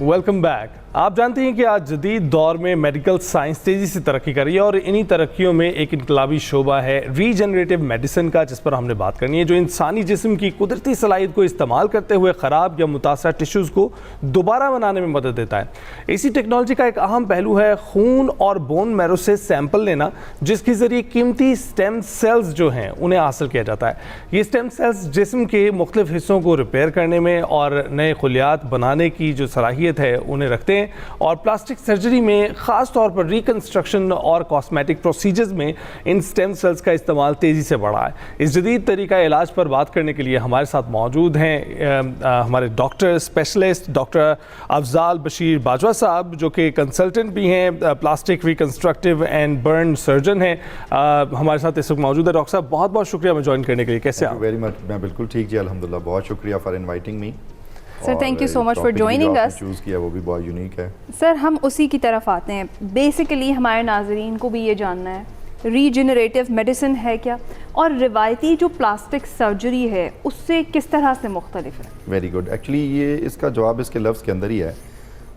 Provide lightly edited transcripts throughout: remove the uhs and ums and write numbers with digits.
Welcome back. आप जानते हैं कि आज जदीद दौर में मेडिकल साइंस तेज़ी से तरक्की कर रही है और इन्हीं तरक्कियों में एक इनकलाबी शोबा है रीजनरेटिव मेडिसिन का, जिस पर हमने बात करनी है, जो इंसानी जिस्म की कुदरती सलाहियत को इस्तेमाल करते हुए ख़राब या मुतासर टिश्यूज़ को दोबारा बनाने में मदद देता है। इसी टेक्नोलॉजी का एक अहम पहलू है खून और बोन मैरो से सैंपल लेना, जिसके ज़रिए कीमती स्टेम सेल्स जो हैं उन्हें हासिल किया जाता है। ये स्टेम सेल्स जिस्म के मुख्तलिफ हिस्सों को रिपेयर करने में और नए खुलियात बनाने की जो सलाहियत है उन्हें रखते हैं और प्लास्टिक सर्जरी में ख़ास तौर पर रिकन्स्ट्रक्शन और कॉस्मेटिक प्रोसीजर्स में इन स्टेम सेल्स का इस्तेमाल तेज़ी से बढ़ा है। इस जदीद तरीका इलाज पर बात करने के लिए हमारे साथ मौजूद हैं हमारे doctor specialist doctor Afzal Bashir Bajwa साहब, जो कि कंसल्टेंट भी हैं, plastic reconstructive and burn surgeon हैं। हमारे साथ इस वक्त मौजूद है। डॉक्टर साहब, बहुत बहुत शुक्रिया हमें ज्वाइन करने के लिए। कैसे आप? वेरी मच, मैं बिल्कुल ठीक जी, अल्हम्दुलिल्लाह। बहुत शुक्रिया for inviting me. Sir thank you so much for joining us. Choose किया वो भी बहुत यूनिक है। सर हम उसी की तरफ आते हैं। बेसिकली हमारे नाजरीन को भी ये जानना है, रीजनरेटिव मेडिसिन है क्या, और रिवायती जो प्लास्टिक सर्जरी है उससे किस तरह से मुख्तलिफ है? Very good. एक्चुअली ये इसका जवाब इसके लफ्ज़ के अंदर ही है।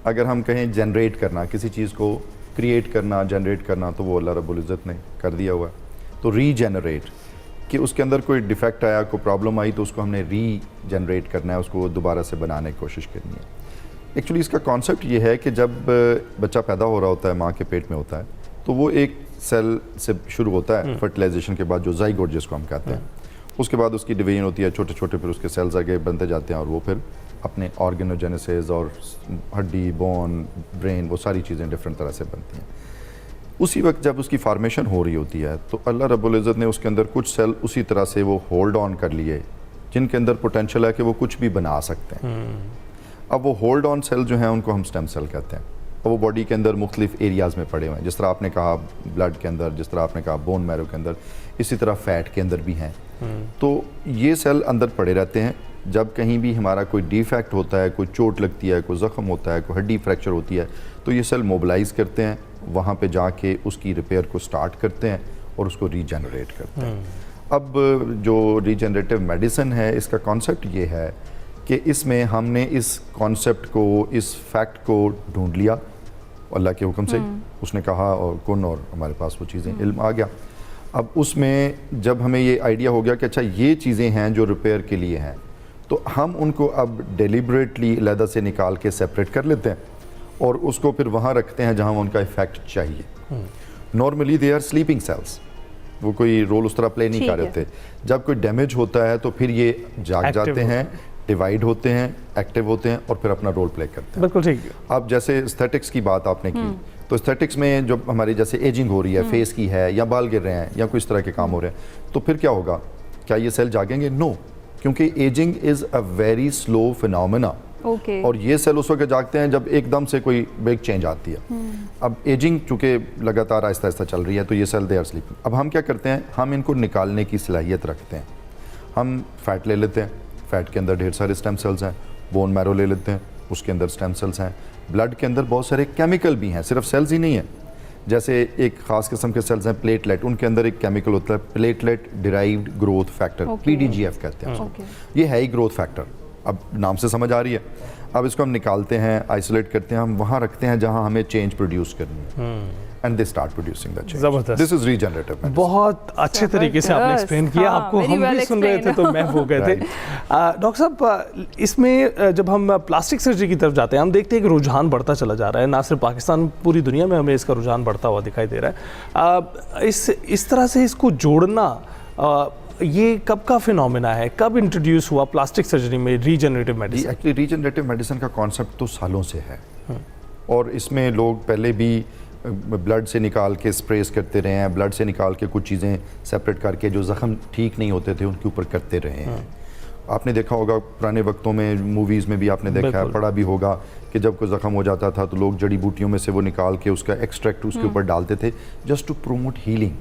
अगर हम कहें जनरेट करना, किसी चीज़ को क्रिएट करना, जनरेट करना, तो वो अल्लाह रब्बुल इज़्ज़त ने कर दिया हुआ है। तो रीजनरेट कि उसके अंदर कोई डिफेक्ट आया, कोई प्रॉब्लम आई, तो उसको हमने रीजनरेट करना है, उसको दोबारा से बनाने की कोशिश करनी है। एक्चुअली इसका कॉन्सेप्ट ये है कि जब बच्चा पैदा हो रहा होता है, माँ के पेट में होता है, तो वो एक सेल से शुरू होता है फर्टिलाइजेशन के बाद, जो ज़ाइगोट जिसको हम कहते हैं। उसके बाद उसकी डिवीजन होती है, छोटे छोटे फिर उसके सेल्स आगे बनते जाते हैं और वो फिर अपने ऑर्गेनोजेनेसिस और हड्डी, बोन, ब्रेन, वो सारी चीज़ें डिफरेंट तरह से बनती हैं। उसी वक्त जब उसकी फार्मेशन हो रही होती है तो अल्लाह रब्बुल इज़्ज़त ने उसके अंदर कुछ सेल उसी तरह से वो होल्ड ऑन कर लिए जिनके अंदर पोटेंशियल है कि वो कुछ भी बना सकते हैं। अब वो होल्ड ऑन सेल जो हैं उनको हम स्टेम सेल कहते हैं और वो बॉडी के अंदर मुख्तलिफ एरियाज़ में पड़े हुए हैं। जिस तरह आपने कहा ब्लड के अंदर, जिस तरह आपने कहा बोन मैरो के अंदर, इसी तरह फैट के अंदर भी हैं। तो ये सेल अंदर पड़े रहते हैं। जब कहीं भी हमारा कोई डिफेक्ट होता है, कोई चोट लगती है, कोई ज़ख्म होता है, कोई हड्डी फ्रैक्चर होती है, तो ये सेल मोबिलाइज़ करते हैं, वहाँ पे जाके उसकी रिपेयर को स्टार्ट करते हैं और उसको रीजनरेट करते हैं। अब जो रीजनरेटिव मेडिसिन है, इसका कॉन्सेप्ट ये है कि इसमें हमने इस कॉन्सेप्ट को, इस फैक्ट को ढूंढ लिया अल्लाह के हुक्म से। उसने कहा और कुन, और हमारे पास वो चीज़ें इल्म आ गया। अब उसमें जब हमें ये आइडिया हो गया कि अच्छा ये चीज़ें हैं जो रिपेयर के लिए हैं, तो हम उनको अब डेलिबरेटली अलहदा से निकाल के सेपरेट कर लेते हैं और उसको फिर वहाँ रखते हैं जहाँ उनका इफेक्ट चाहिए। Normally they are sleeping cells, वो कोई रोल उस तरह प्ले नहीं कर रहे थे। जब कोई डैमेज होता है तो फिर ये जाग जाते हैं, डिवाइड होते हैं, एक्टिव होते हैं और फिर अपना रोल प्ले करते हैं। बिल्कुल ठीक। अब जैसे एस्थेटिक्स की बात आपने की, तो एस्थेटिक्स में जो हमारी जैसे एजिंग हो रही है, फेस की है, या बाल गिर रहे हैं, या कोई इस तरह के काम हो रहे हैं, तो फिर क्या होगा? क्या ये सेल जागेंगे? नो, क्योंकि ageing is a very slow phenomena. और ये सेल उस वक्त जागते हैं जब एकदम से कोई बिग चेंज आती है। अब एजिंग चूँकि लगातार आहिस्ता आहिस्ता चल रही है, तो ये सेल दे आर स्लीपिंग। अब हम क्या करते हैं, हम इनको निकालने की सलाहियत रखते हैं। हम फैट ले लेते हैं, फैट के अंदर ढेर सारे स्टेम सेल्स हैं। बोन मैरो ले लेते हैं, उसके अंदर स्टेम सेल्स हैं। ब्लड के अंदर बहुत सारे केमिकल भी हैं, सिर्फ सेल्स ही नहीं है। जैसे एक ख़ास किस्म के सेल्स हैं प्लेटलेट, उनके अंदर एक केमिकल होता है platelet derived growth factor, PDGF कहते हैं उसको। ये है ही ग्रोथ फैक्टर, अब नाम से समझ आ रही है। अब इसको हम निकालते हैं, आइसोलेट करते हैं, हम वहाँ रखते हैं जहाँ हमें चेंज प्रोड्यूस करनी है, and they start producing the change. जबरदस्त। This is regenerative medicine. बहुत अच्छे तरीके से आपने एक्सप्लेन किया। आपको हम भी सुन रहे थे तो मैं हो गए थे। डॉक्टर साहब, इसमें जब हम प्लास्टिक सर्जरी की तरफ जाते हैं, हम देखते हैं कि रुझान बढ़ता चला जा रहा है। ना सिर्फ पाकिस्तान, पूरी दुनिया में हमें इसका रुझान बढ़ता हुआ दिखाई दे रहा है। इस तरह से इसको जोड़ना, ये कब का फिनोमेना है, कब इंट्रोड्यूस हुआ प्लास्टिक सर्जरी में regenerative medicine? Actually regenerative medicine का कॉन्सेप्ट तो सालों से है और इसमें लोग पहले भी ब्लड से निकाल के स्प्रेस करते रहे हैं, ब्लड से निकाल के कुछ चीज़ें सेपरेट करके जो ज़ख्म ठीक नहीं होते थे उनके ऊपर करते रहे हैं। आपने देखा होगा पुराने वक्तों में, मूवीज़ में भी आपने देखा है, पढ़ा भी होगा कि जब कोई ज़ख्म हो जाता था तो लोग जड़ी बूटियों में से वो निकाल के उसका एक्सट्रैक्ट उसके ऊपर डालते थे, जस्ट टू प्रोमोट हीलिंग।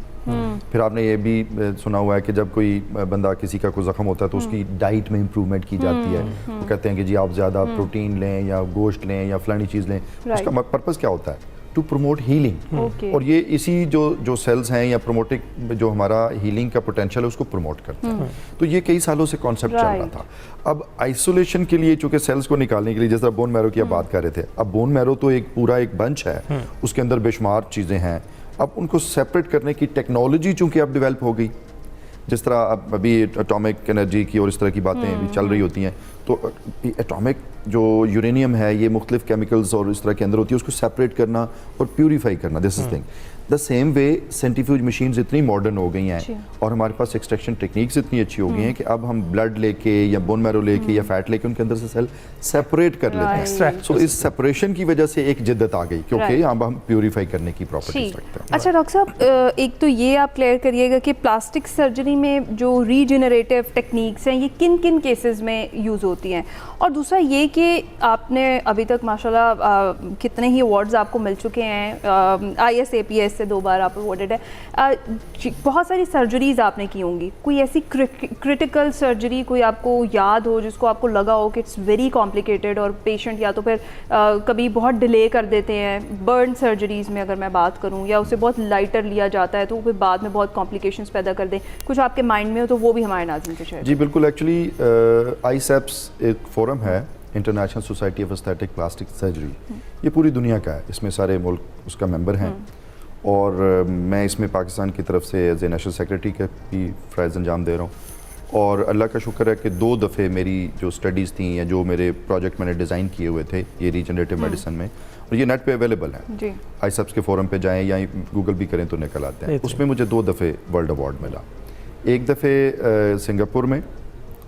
फिर आपने ये भी सुना हुआ है कि जब कोई बंदा, किसी का कोई ज़ख्म होता है तो उसकी डाइट में इम्प्रूवमेंट की जाती है। वो कहते हैं कि जी आप ज़्यादा प्रोटीन लें या गोश्त लें या फलानी चीज़ लें। उसका पर्पज़ क्या होता है? To promote healing. ओके। और ये इसी जो सेल्स हैं या प्रोमोटिक जो हमारा हीलिंग का पोटेंशियल है उसको प्रमोट करते हैं। तो ये कई सालों से कॉन्सेप्ट चल रहा था। अब आइसोलेशन के लिए चूंकि सेल्स को निकालने के लिए, जिस तरह बोन मैरो की आप बात कर रहे थे, अब बोन मैरो तो एक पूरा एक बंच है, उसके अंदर बेशुमार चीज़ें हैं। अब उनको सेपरेट करने की टेक्नोलॉजी चूंकि अब डेवलप हो गई, जिस तरह अब अभी एटॉमिक एनर्जी की और इस तरह की बातें भी चल रही होती हैं, तो एटॉमिक जो यूरेनियम है ये मुख्तलिफ केमिकल्स और इस तरह के अंदर होती है, उसको सेपरेट करना और प्यूरीफाई करना, this is thing. The same way centrifuge machines इतनी मॉडर्न हो गई हैं और हमारे पास एक्सट्रैक्शन टेक्निक्स इतनी अच्छी हो गई हैं कि अब हम ब्लड लेके या बोन मैरो लेके या फैट लेके उनके अंदर से सेल सेपरेट कर लेते हैं। सो इस सेपरेशन की वजह से एक जिद्दत आ गई, क्योंकि अब हम प्यूरीफाई करने की प्रॉपर्टीज रखते हैं। अच्छा डॉक्टर साहब, एक तो ये आप क्लियर करिएगा कि प्लास्टिक सर्जरी में जो रीजनरेटिव टेक्निक्स हैं ये किन किन केसेस में यूज़ होती हैं, और दूसरा ये कि आपने अभी तक माशाल्लाह कितने ही अवार्ड्स आपको मिल चुके हैं, ISAPS से 2 बार आप अवॉर्डेड है, बहुत सारी सर्जरीज आपने की होंगी, कोई ऐसी क्रिटिकल सर्जरी कोई आपको याद हो जिसको आपको लगा हो कि इट्स वेरी कॉम्प्लिकेटेड और पेशेंट या तो फिर कभी बहुत डिले कर देते हैं, बर्न सर्जरीज में अगर मैं बात करूं, या उसे बहुत लाइटर लिया जाता है तो फिर बाद में बहुत कॉम्प्लिकेशंस पैदा कर दें, कुछ आपके माइंड में हो तो वो भी हमारे नाज़रीन से शेयर। जी बिल्कुल, एक्चुअली ISAPS एक फोरम है, international society of aesthetic plastic surgery, ये पूरी दुनिया का है, इसमें सारे मुल्क उसका मेंबर हैं, और मैं इसमें पाकिस्तान की तरफ से एज ए नेशनल सेक्रेटरी का भी फ़राइज़ अंजाम दे रहा हूँ। और अल्लाह का शुक्र है कि 2 दफ़े मेरी जो स्टडीज़ थी या जो मेरे प्रोजेक्ट मैंने डिज़ाइन किए हुए थे ये रीजनरेटिव मेडिसिन में, और ये नेट पे अवेलेबल हैं, ISAPS के फोरम पे जाएं या गूगल भी करें तो निकल आते हैं। उसमें मुझे 2 दफ़े वर्ल्ड अवार्ड मिला, एक दफ़े सिंगापुर में,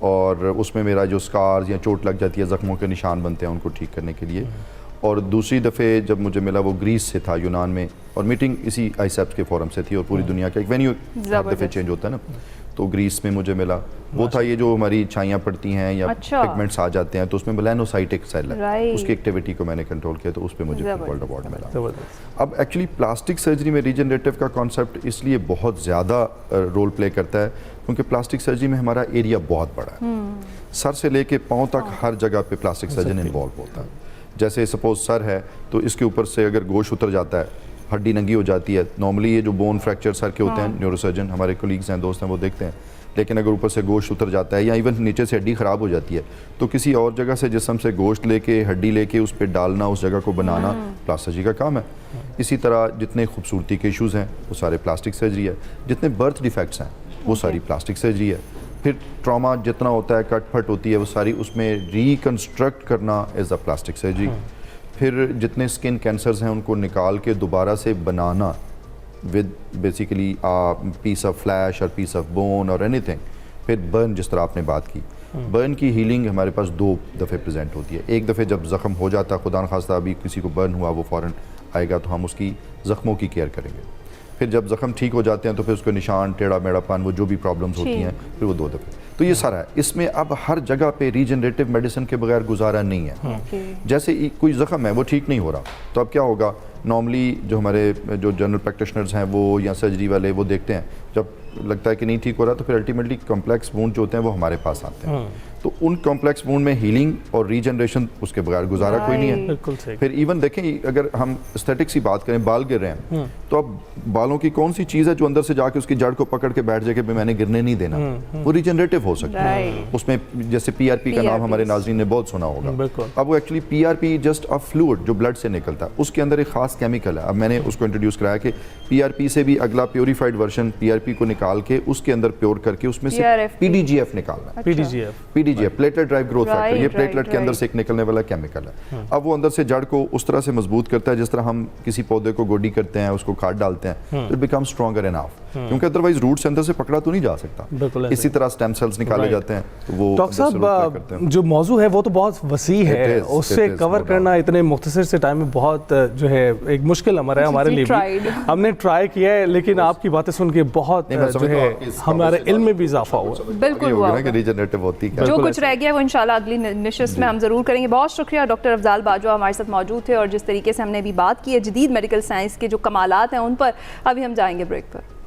और उसमें मेरा जो स्कार्स या चोट लग जाती है, ज़ख्मों के निशान बनते हैं, उनको ठीक करने के लिए, और दूसरी दफ़े जब मुझे मिला वो ग्रीस से था, यूनान में, और मीटिंग इसी ISAPS के फोरम से थी, और पूरी दुनिया का एक वेन्यू हर दफ़े चेंज होता है ना, तो ग्रीस में मुझे मिला वो था ये जो हमारी छाइयाँ पड़ती हैं या पिगमेंट्स आ जाते हैं, तो उसमें मेलानोसाइटिक सेल है, उसकी एक्टिविटी को मैंने कंट्रोल किया, तो उस पर मुझे वर्ल्ड अवार्ड मिला। अब एक्चुअली प्लास्टिक सर्जरी में रीजनरेटिव का कॉन्सेप्ट इसलिए बहुत ज़्यादा रोल प्ले करता है क्योंकि प्लास्टिक सर्जरी में हमारा एरिया बहुत बड़ा है, सर से लेके पाँव तक हर जगह पे प्लास्टिक सर्जन इन्वॉल्व होता है। जैसे सपोज सर है तो इसके ऊपर से अगर गोश्त उतर जाता है, हड्डी नंगी हो जाती है, नॉर्मली ये जो बोन फ्रैक्चर सर के होते हैं, न्यूरोसर्जन हमारे कोलीग्स हैं, दोस्त हैं, वो देखते हैं, लेकिन अगर ऊपर से गोश्त उतर जाता है या इवन नीचे से हड्डी ख़राब हो जाती है, तो किसी और जगह से जिस्म से गोश्त लेके हड्डी लेके उस पर डालना, उस जगह को बनाना प्लास्टिक सर्जरी का काम है। इसी तरह जितने खूबसूरती के इशूज़ हैं वो सारे प्लास्टिक सर्जरी है, जितने बर्थ डिफेक्ट्स हैं वो सारी प्लास्टिक सर्जरी है, फिर ट्रॉमा जितना होता है, कट फट होती है, वो सारी उसमें रिकन्स्ट्रक्ट करना एज अ प्लास्टिक सर्जरी, फिर जितने स्किन कैंसर्स हैं उनको निकाल के दोबारा से बनाना with basically piece of flesh और पीस ऑफ बोन और एनीथिंग, फिर बर्न जिस तरह आपने बात की, बर्न की हीलिंग हमारे पास 2 दफ़े प्रेजेंट होती है। एक दफ़े जब ज़ख्म हो जाता है, खुदा न खास्ता अभी किसी को बर्न हुआ, वो फ़ौरन आएगा तो हम उसकी ज़ख्मों की केयर करेंगे, फिर जब ज़ख्म ठीक हो जाते हैं तो फिर उसको निशान, टेढ़ा मेढ़ापन, वो जो भी प्रॉब्लम्स होती हैं, फिर वो 2 दफ़े। तो ये सारा है, इसमें अब हर जगह पे रीजनरेटिव मेडिसिन के बगैर गुजारा नहीं है। जैसे कोई ज़ख्म है वो ठीक नहीं हो रहा, तो अब क्या होगा, नॉर्मली जो हमारे जो जनरल प्रैक्टिशनर्स हैं वो या सर्जरी वाले वो देखते हैं, जब लगता है कि नहीं ठीक हो रहा तो फिर अल्टीमेटली कॉम्प्लेक्स वुंड जो होते हैं वो हमारे पास आते हैं, तो उन कॉम्प्लेक्स वुंड में हीलिंग और रीजनरेशन उसके बगैर गुजारा कोई नहीं है। बिल्कुल सही। फिर इवन देखें अगर हम एस्थेटिक्स की बात करें, बाल गिर रहे हैं तो अब बालों की कौन सी चीज़ है जो अंदर से जाके उसकी जड़ को पकड़ के बैठ जाए कि मैंने गिरने नहीं देना, वो रीजनरेटिव हो सकता है। उसमें जैसे PRP का नाम हमारे नाज़रीन ने बहुत सुना होगा, अब वो actually PRP just a fluid जो ब्लड से निकलता है, उसके अंदर एक खास केमिकल है। अब मैंने उसको इंट्रोड्यूस कराया कि PRP से भी अगला प्योरीफाइड वर्जन PRP को निकाल के उसके अंदर प्योर करके उसमें से PDGF निकालना है। PDGF platelet drive growth factor, ये प्लेटलेट के अंदर से एक निकलने वाला केमिकल है। अब वो अंदर से जड़ को उस तरह से मजबूत करता है जिस तरह हम किसी पौधे को गोडी करते हैं, उसको खाद डालते हैं, तो इट बिकम स्ट्रॉन्गर इनफ, क्योंकि अदरवाइज रूट से अंदर से पकड़ा तो नहीं जा सकता। इसी तरह स्टेम सेल्स निकाले जाते हैं, तो वो डॉक्टर साहब जो मौजू है वो तो बहुत वसी है, उससे कवर करना इतने मुख्तसर से टाइम में बहुत जो है एक मुश्किल अमर है हमारे लिए भी। हमने ट्राई किया है, लेकिन आपकी बातें सुन के बहुत जो है हमारे इल्म में भी इजाफा हुआ। बिल्कुल हुआ, रीजनरेटिव होती है। जो कुछ रह गया वो इंशाल्लाह अगली निशिस्त में हम जरूर करेंगे। बहुत शुक्रिया डॉक्टर अफजाल बाजवा हमारे साथ मौजूद थे, और जिस तरीके से हमने अभी बात की है जदीद मेडिकल साइंस के जो कमालात हैं उन पर, अभी हम जाएंगे ब्रेक पर।